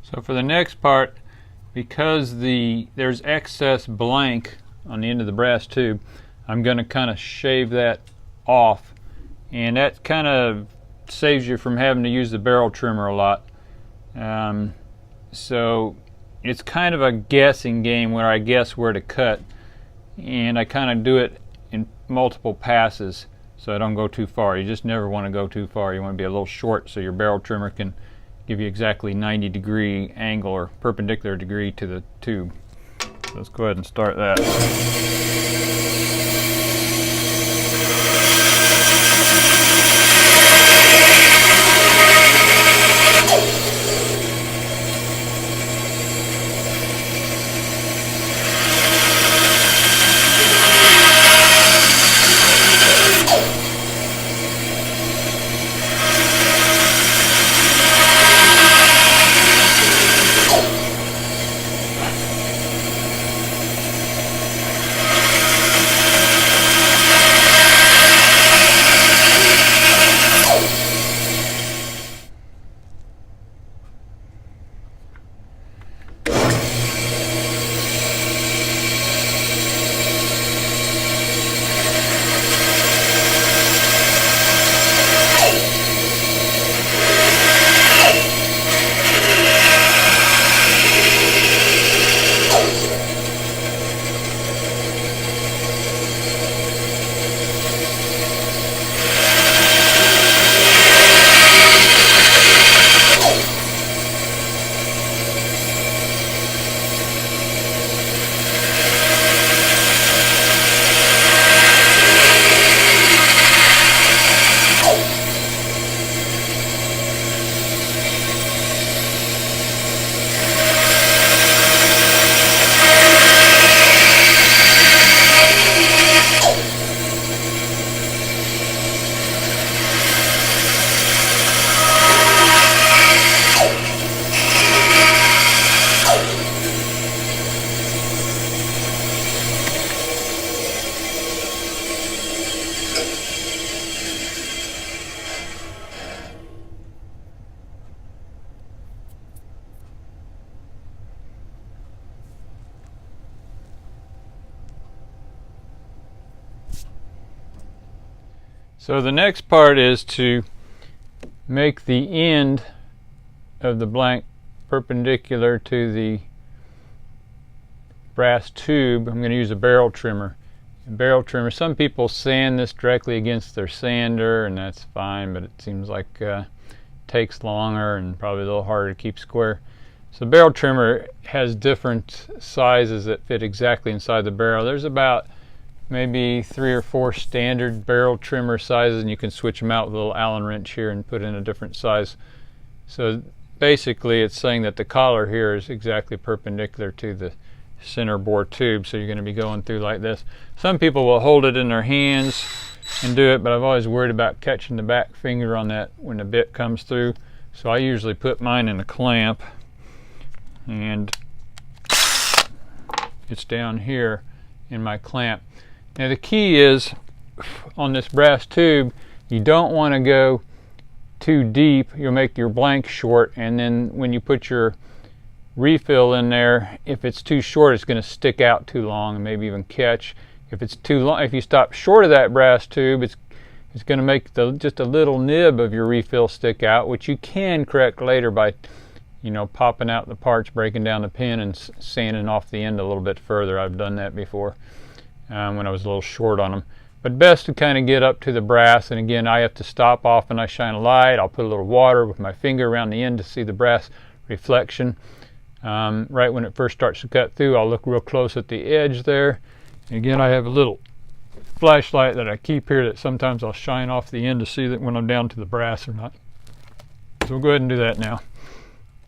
So for the next part, because there's excess blank on the end of the brass tube, I'm going to kind of shave that off, and that kind of saves you from having to use the barrel trimmer a lot. So it's kind of a guessing game where I guess where to cut, and I kind of do it in multiple passes so I don't go too far. You just never want to go too far. You want to be a little short so your barrel trimmer can give you exactly 90-degree angle or perpendicular degree to the tube. So let's go ahead and start that. So the next part is to make the end of the blank perpendicular to the brass tube. I'm going to use a barrel trimmer. Some people sand this directly against their sander, and that's fine, but it seems like it takes longer and probably a little harder to keep square. So barrel trimmer has different sizes that fit exactly inside the barrel. There's about maybe 3 or 4 standard barrel trimmer sizes, and you can switch them out with a little Allen wrench here and put in a different size. So basically it's saying that the collar here is exactly perpendicular to the center bore tube, so you're going to be going through like this. Some people will hold it in their hands and do it, but I've always worried about catching the back finger on that when the bit comes through, so I usually put mine in a clamp, and it's down here in my clamp. Now the key is, on this brass tube, you don't want to go too deep. You'll make your blank short, and then when you put your refill in there, if it's too short, it's going to stick out too long and maybe even catch. If it's too long, if you stop short of that brass tube, it's going to make just a little nib of your refill stick out, which you can correct later by, popping out the parts, breaking down the pin, and sanding off the end a little bit further. I've done that before when I was a little short on them. But best to kind of get up to the brass, and again, I have to stop off and I shine a light. I'll put a little water with my finger around the end to see the brass reflection. Right when it first starts to cut through, I'll look real close at the edge there. And again, I have a little flashlight that I keep here that sometimes I'll shine off the end to see that when I'm down to the brass or not. So we'll go ahead and do that now.